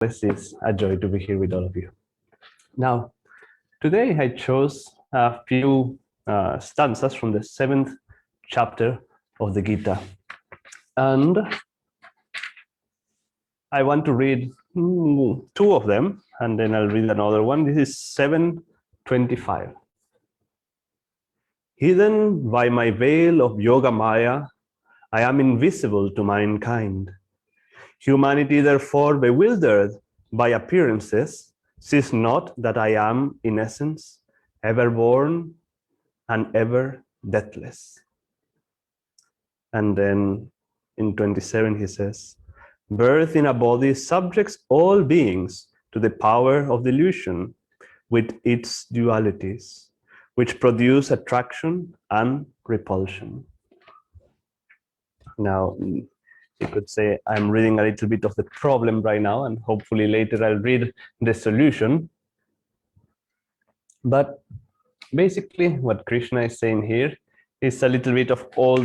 It's a joy to be here with all of you. Now, today I chose a few stanzas from the 7th chapter of the Gita. And I want to read two of them, and then I'll read another one. This is 7:25. Hidden by my veil of Yoga Maya, I am invisible to mankind. Humanity, therefore, bewildered by appearances, sees not that I am, in essence, ever born and ever deathless. And then in 27 he says, birth in a body subjects all beings to the power of delusion with its dualities, which produce attraction and repulsion. Now, you could say I'm reading a little bit of the problem right now, and hopefully later I'll read the solution. But basically what Krishna is saying here is a little bit of all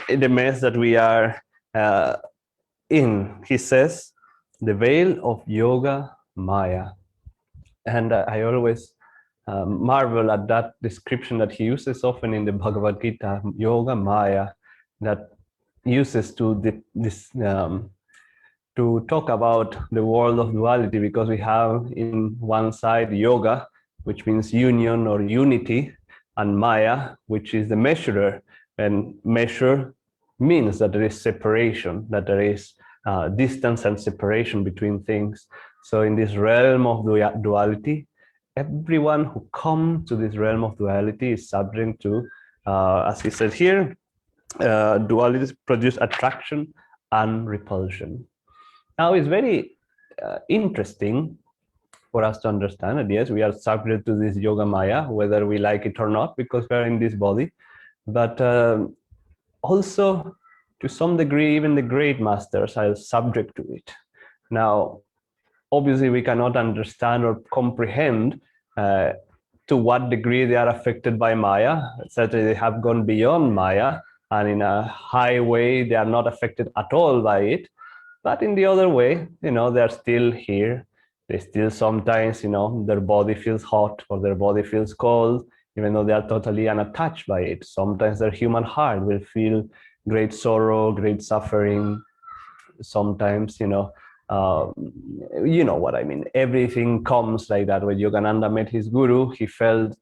the mess that we are in. He says, the veil of Yoga Maya. And I always marvel at that description that he uses often in the Bhagawad Gita, Yoga Maya, that uses to talk about the world of duality, because we have in one side yoga, which means union or unity, and Maya, which is the measurer, and measure means that there is separation, that there is distance and separation between things. So in this realm of duality, everyone who comes to this realm of duality is subject to, as he said here, dualities produce attraction and repulsion. Now it's very interesting for us to understand that yes, we are subject to this Yoga Maya, whether we like it or not, because we are in this body. But also, to some degree, even the great masters are subject to it. Now, obviously, we cannot understand or comprehend to what degree they are affected by Maya. Certainly, they have gone beyond Maya, and in a high way, they are not affected at all by it. But in the other way, they're still here. They still sometimes, their body feels hot or their body feels cold, even though they are totally unattached by it. Sometimes their human heart will feel great sorrow, great suffering. Sometimes, you know what I mean. Everything comes like that. When Yogananda met his guru, he felt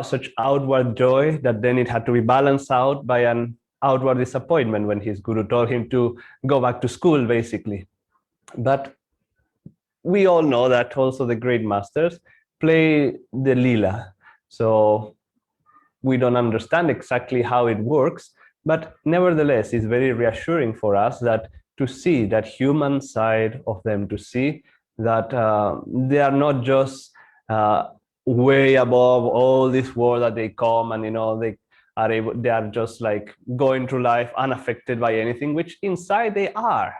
such outward joy that then it had to be balanced out by an outward disappointment when his guru told him to go back to school, basically. But we all know that also the great masters play the lila. So we don't understand exactly how it works, but nevertheless, it's very reassuring for us that to see that human side of them, to see that they are not just way above all this world that they come and they are just like going through life unaffected by anything, which inside they are,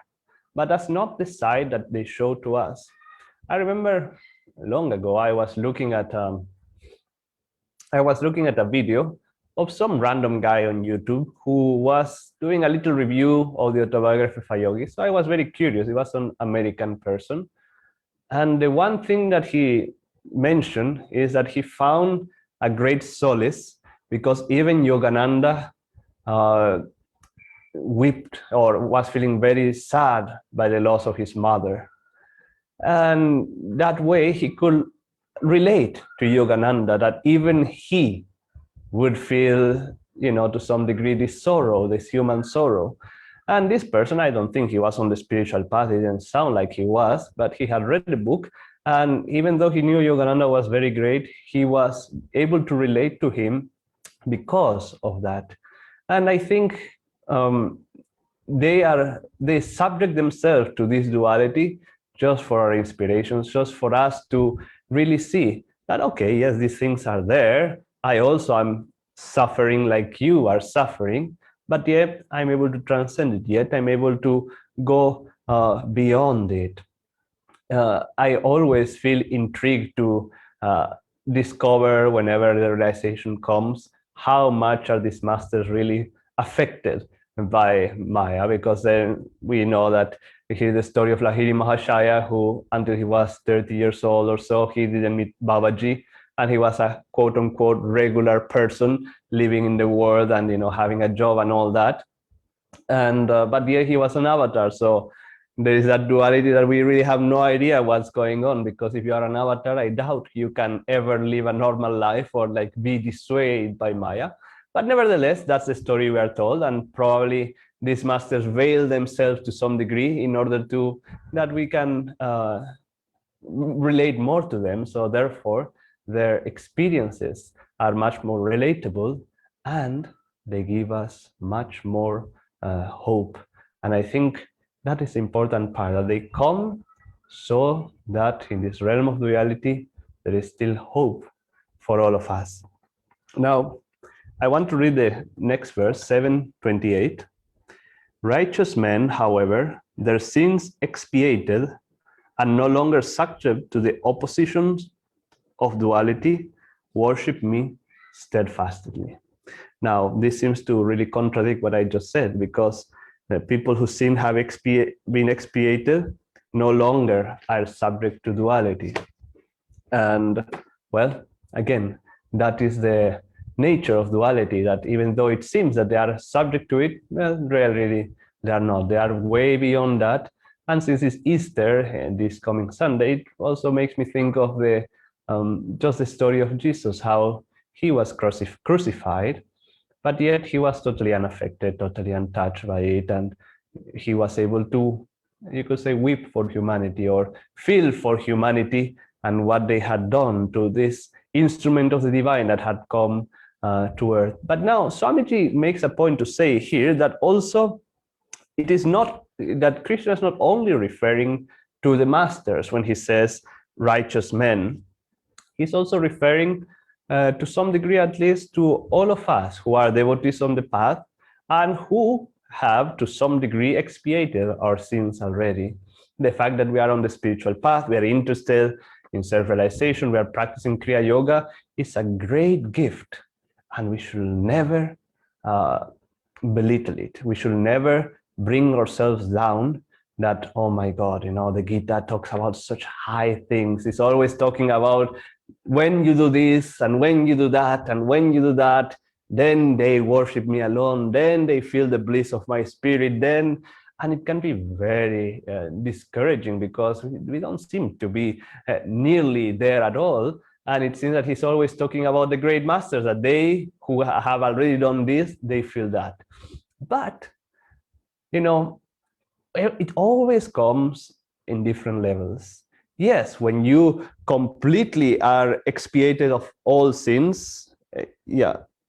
but that's not the side that they show to us. I remember long ago I was looking at a video of some random guy on YouTube who was doing a little review of the autobiography of a yogi. So I was very curious. He was an American person, and the one thing that he mentioned is that he found a great solace because even Yogananda wept or was feeling very sad by the loss of his mother. And that way he could relate to Yogananda, that even he would feel, to some degree, this sorrow, this human sorrow. And this person, I don't think he was on the spiritual path. It didn't sound like he was, but he had read the book. And even though he knew Yogananda was very great, he was able to relate to him because of that. And I think they subject themselves to this duality just for our inspirations, just for us to really see that, okay, yes, these things are there. I also am suffering like you are suffering, but yet I'm able to transcend it, yet I'm able to go beyond it. I always feel intrigued to discover, whenever the realization comes, how much are these masters really affected by Maya, because then we know that we hear the story of Lahiri Mahashaya, who until he was 30 years old or so, he didn't meet Babaji, and he was a quote unquote regular person living in the world and having a job and all that. And but yeah, he was an avatar, so there is that duality that we really have no idea what's going on, because if you are an avatar, I doubt you can ever live a normal life or like be dissuaded by Maya. But nevertheless, that's the story we are told, and probably these masters veil themselves to some degree in order to that we can relate more to them. So therefore, their experiences are much more relatable, and they give us much more hope. And I think that is the important part, that they come so that in this realm of duality, there is still hope for all of us. Now, I want to read the next verse, 7:28. Righteous men, however, their sins expiated and no longer subject to the oppositions of duality, worship me steadfastly. Now, this seems to really contradict what I just said, because the people whose sin have been expiated no longer are subject to duality. And well, again, that is the nature of duality, that even though it seems that they are subject to it, well, really they are not. They are way beyond that. And since it's Easter and this coming Sunday, it also makes me think of the just the story of Jesus, how he was crucified, but yet he was totally unaffected, totally untouched by it, and he was able to, you could say, weep for humanity or feel for humanity and what they had done to this instrument of the divine that had come to earth. But now Swamiji makes a point to say here that also it is not that Krishna is not only referring to the masters when he says righteous men. He's also referring to some degree, at least, to all of us who are devotees on the path and who have to some degree expiated our sins already. The fact that we are on the spiritual path, we are interested in self-realization, we are practicing Kriya Yoga, is a great gift, and we should never belittle it. We should never bring ourselves down that, oh my God, the Gita talks about such high things. It's always talking about when you do this and when you do that and when you do that, then they worship me alone, then they feel the bliss of my spirit, then, and it can be very discouraging, because we don't seem to be nearly there at all. And it seems that he's always talking about the great masters, that they who have already done this, they feel that. But, it always comes in different levels. Yes, when you completely are expiated of all sins,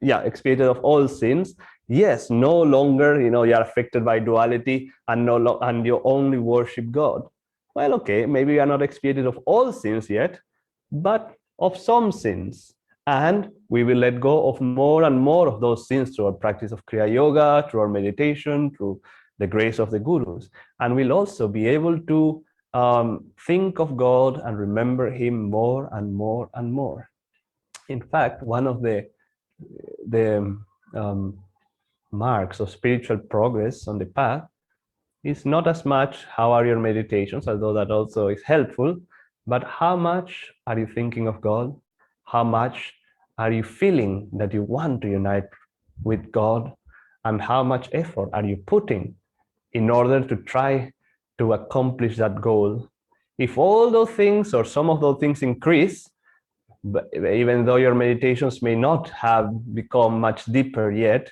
expiated of all sins, yes, no longer, you're affected by duality and and you only worship God. Well, okay, maybe you are not expiated of all sins yet, but of some sins. And we will let go of more and more of those sins through our practice of Kriya Yoga, through our meditation, through the grace of the gurus. And we'll also be able to think of God and remember him more and more and more. In fact, one of the marks of spiritual progress on the path is not as much how are your meditations, although that also is helpful, but how much are you thinking of God? How much are you feeling that you want to unite with God? And how much effort are you putting in order to try to accomplish that goal? If all those things or some of those things increase, but even though your meditations may not have become much deeper yet,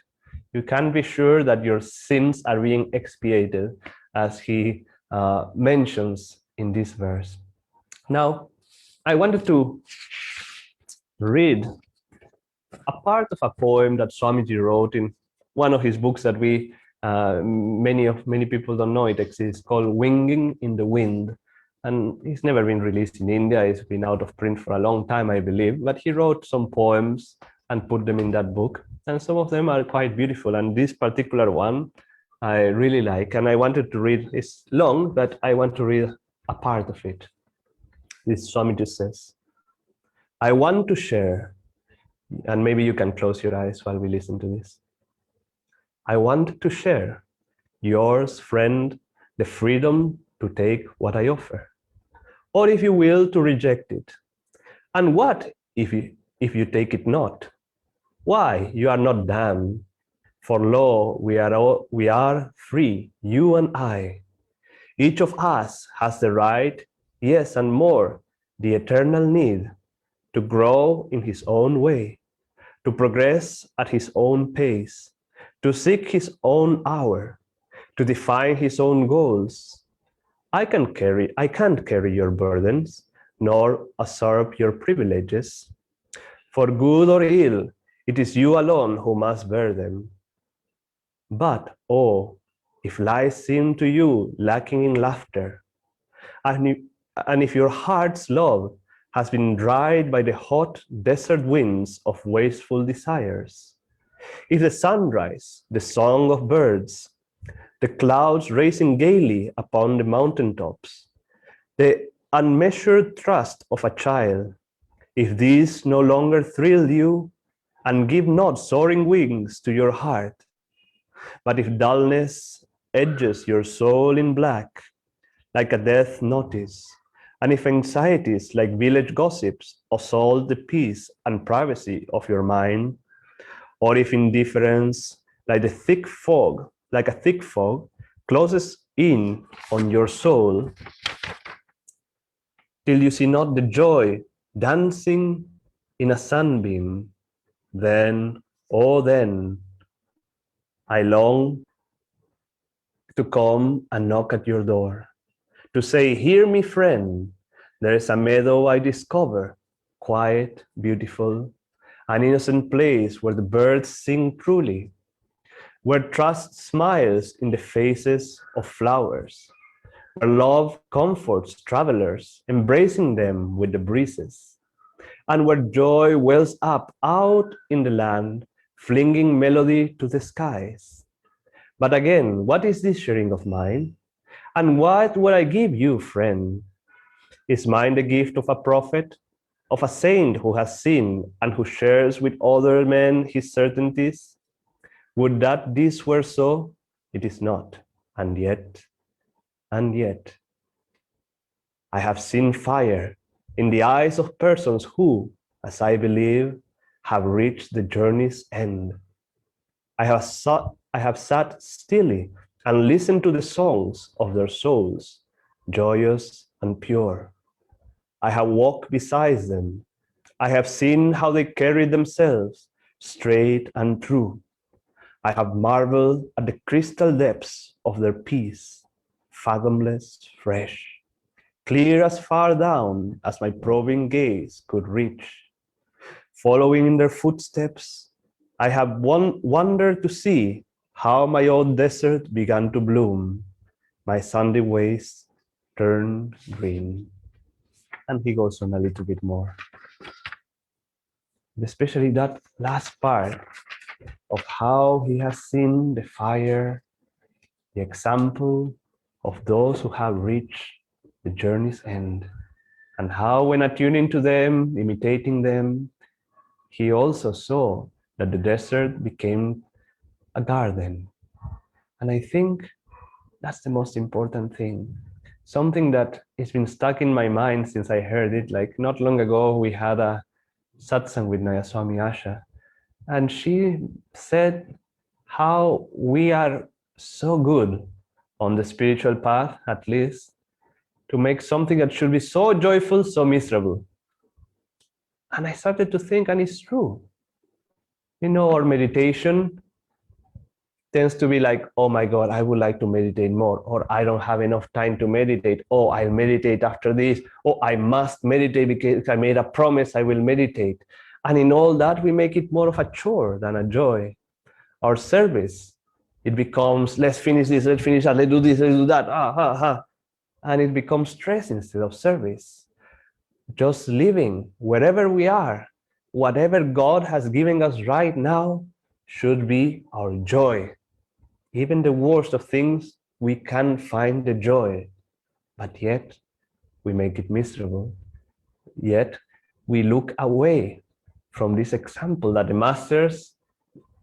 you can be sure that your sins are being expiated, as he mentions in this verse. Now, I wanted to read a part of a poem that Swamiji wrote in one of his books that we many people don't know it exists, called Winging in the Wind. And it's never been released in India. It's been out of print for a long time, I believe. But he wrote some poems and put them in that book. And some of them are quite beautiful. And this particular one, I really like. And I wanted to read, it's long, but I want to read a part of it. This Swamiji says, I want to share, and maybe you can close your eyes while we listen to this. I want to share, yours, friend, the freedom to take what I offer, or if you will, to reject it. And what if you take it not? Why, you are not damned. For lo, we are free, you and I. Each of us has the right, yes, and more, the eternal need to grow in his own way, to progress at his own pace, to seek his own hour, to define his own goals. I can't carry your burdens, nor usurp your privileges. For good or ill, it is you alone who must bear them. But, oh, if life seem to you lacking in laughter, and if your heart's love has been dried by the hot desert winds of wasteful desires, if the sunrise, the song of birds, the clouds racing gaily upon the mountaintops, the unmeasured trust of a child, if these no longer thrill you and give not soaring wings to your heart, but if dullness edges your soul in black, like a death notice, and if anxieties like village gossips assault the peace and privacy of your mind, or if indifference like a thick fog, closes in on your soul, till you see not the joy dancing in a sunbeam, then, oh then, I long to come and knock at your door, to say, hear me, friend, there is a meadow I discover, quiet, beautiful, an innocent place where the birds sing truly, where trust smiles in the faces of flowers, where love comforts travelers, embracing them with the breezes, and where joy wells up out in the land, flinging melody to the skies. But again, what is this sharing of mine? And what would I give you, friend? Is mine the gift of a prophet, of a saint who has seen and who shares with other men his certainties? Would that this were so? It is not. And yet, I have seen fire in the eyes of persons who, as I believe, have reached the journey's end. I have sat stilly and listened to the songs of their souls, joyous and pure. I have walked beside them. I have seen how they carried themselves, straight and true. I have marveled at the crystal depths of their peace, fathomless, fresh, clear as far down as my probing gaze could reach. Following in their footsteps, I have wondered to see how my own desert began to bloom, my sandy waste turned green. And he goes on a little bit more. Especially that last part of how he has seen the fire, the example of those who have reached the journey's end, and how when attuning to them, imitating them, he also saw that the desert became a garden. And I think that's the most important thing. Something that has been stuck in my mind since I heard it. Like not long ago, we had a Satsang with Nayaswami Asha, and she said how we are so good on the spiritual path, at least, to make something that should be so joyful, so miserable. And I started to think, and it's true. You know, our meditation tends to be like, oh my God, I would like to meditate more, or I don't have enough time to meditate. Oh, I'll meditate after this. Oh, I must meditate because I made a promise I will meditate. And in all that, we make it more of a chore than a joy. Our service, it becomes, let's finish this, let's finish that, let's do this, let's do that, and it becomes stress instead of service. Just living wherever we are, whatever God has given us right now should be our joy. Even the worst of things, we can find the joy, but yet we make it miserable. Yet we look away from this example that the masters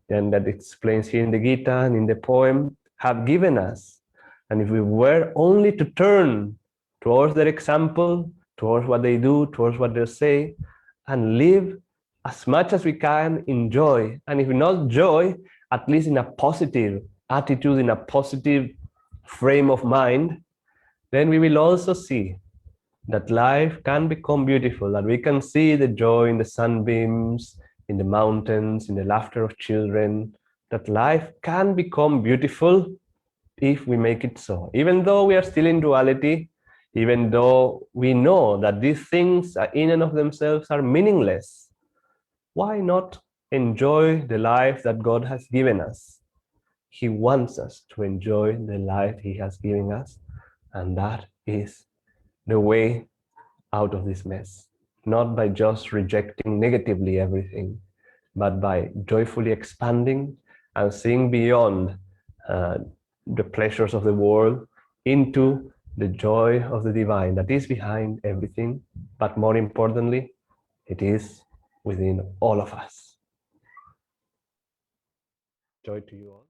and that explains here in the Gita and in the poem, have given us. And if we were only to turn towards their example, towards what they do, towards what they say, and live as much as we can in joy, and if not joy, at least in a positive attitude, in a positive frame of mind, then we will also see that life can become beautiful, that we can see the joy in the sunbeams, in the mountains, in the laughter of children, that life can become beautiful if we make it so. Even though we are still in duality, even though we know that these things in and of themselves are meaningless, why not enjoy the life that God has given us? He wants us to enjoy the life He has given us, and that is the way out of this mess. Not by just rejecting negatively everything, but by joyfully expanding and seeing beyond the pleasures of the world into the joy of the divine that is behind everything, but more importantly, it is within all of us. Joy to you all.